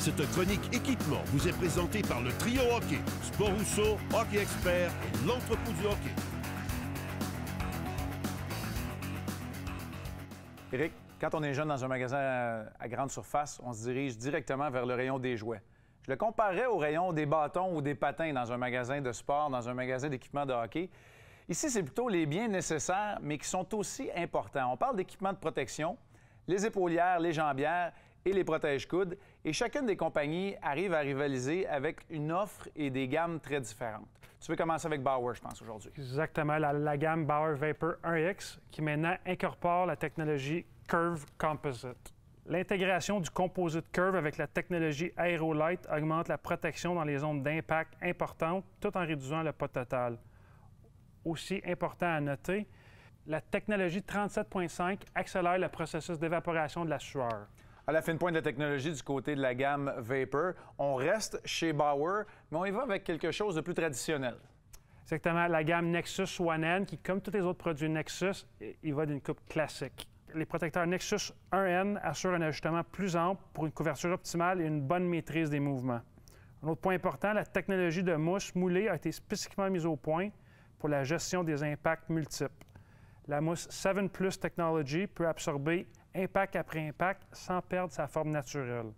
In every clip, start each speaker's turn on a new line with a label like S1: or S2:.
S1: Cette chronique équipement vous est présentée par le Trio Hockey, Sport Rousseau, Hockey Expert et l'entrepôt du hockey.
S2: Éric, quand on est jeune dans un magasin à grande surface, on se dirige directement vers le rayon des jouets. Je le comparerais au rayon des bâtons ou des patins dans un magasin de sport, dans un magasin d'équipement de hockey. Ici, c'est plutôt les biens nécessaires, mais qui sont aussi importants. On parle d'équipement de protection, les épaulières, les jambières et les protège-coudes. Et chacune des compagnies arrive à rivaliser avec une offre et des gammes très différentes. Tu veux commencer avec Bauer, je pense, aujourd'hui.
S3: Exactement, la gamme Bauer Vapor 1X qui maintenant incorpore la technologie Curve Composite. L'intégration du composite Curve avec la technologie Aerolite augmente la protection dans les zones d'impact importantes tout en réduisant le poids total. Aussi important à noter, la technologie 37.5 accélère le processus d'évaporation de la sueur.
S2: À la fine pointe de la technologie du côté de la gamme Vapor, on reste chez Bauer, mais on y va avec quelque chose de plus traditionnel.
S3: Exactement, la gamme Nexus One N, qui, comme tous les autres produits Nexus, il va d'une coupe classique. Les protecteurs Nexus 1N assurent un ajustement plus ample pour une couverture optimale et une bonne maîtrise des mouvements. Un autre point important, la technologie de mousse moulée a été spécifiquement mise au point pour la gestion des impacts multiples. La mousse 7 Plus Technology peut absorber impact après impact sans perdre sa forme naturelle.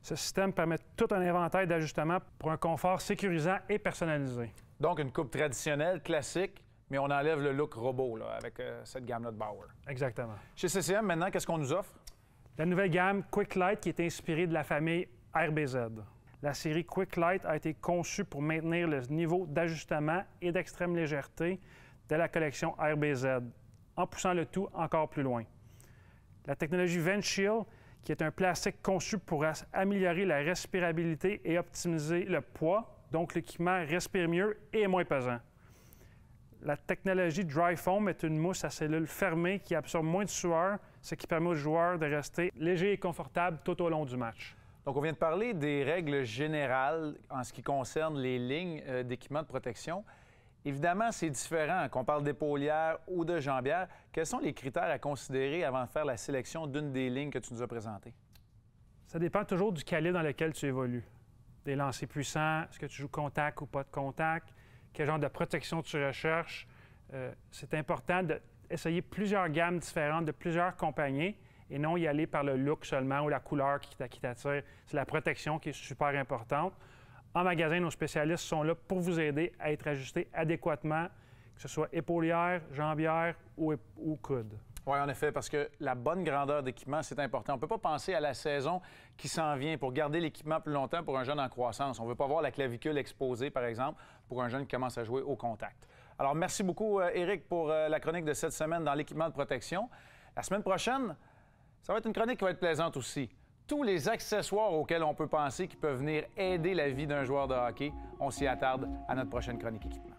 S3: Ce système permet tout un inventaire d'ajustements pour un confort sécurisant et personnalisé.
S2: Donc, une coupe traditionnelle, classique, mais on enlève le look robot là, avec cette gamme-là de Bauer.
S3: Exactement.
S2: Chez CCM, maintenant, qu'est-ce qu'on nous offre?
S3: La nouvelle gamme Quick Lite qui est inspirée de la famille RBZ. La série Quick Lite a été conçue pour maintenir le niveau d'ajustement et d'extrême légèreté de la collection RBZ, en poussant le tout encore plus loin. La technologie VentShield, qui est un plastique conçu pour améliorer la respirabilité et optimiser le poids, donc l'équipement respire mieux et est moins pesant. La technologie Dry Foam est une mousse à cellules fermées qui absorbe moins de sueur, ce qui permet aux joueurs de rester légers et confortables tout au long du match.
S2: Donc, on vient de parler des règles générales en ce qui concerne les lignes d'équipement de protection. Évidemment, c'est différent qu'on parle d'épaulières ou de jambières. Quels sont les critères à considérer avant de faire la sélection d'une des lignes que tu nous as présentées? Ça
S3: dépend toujours du calibre dans lequel tu évolues. Des lancers puissants, est-ce que tu joues contact ou pas de contact, quel genre de protection tu recherches. C'est important d'essayer plusieurs gammes différentes de plusieurs compagnies et non y aller par le look seulement ou la couleur qui t'attire. C'est la protection qui est super importante. En magasin, nos spécialistes sont là pour vous aider à être ajustés adéquatement, que ce soit épaulière, jambière ou coude.
S2: Oui, en effet, parce que la bonne grandeur d'équipement, c'est important. On ne peut pas penser à la saison qui s'en vient pour garder l'équipement plus longtemps pour un jeune en croissance. On ne veut pas voir la clavicule exposée, par exemple, pour un jeune qui commence à jouer au contact. Alors, merci beaucoup, Éric, pour la chronique de cette semaine dans l'équipement de protection. La semaine prochaine, ça va être une chronique qui va être plaisante aussi. Tous les accessoires auxquels on peut penser qui peuvent venir aider la vie d'un joueur de hockey, on s'y attarde à notre prochaine chronique équipement.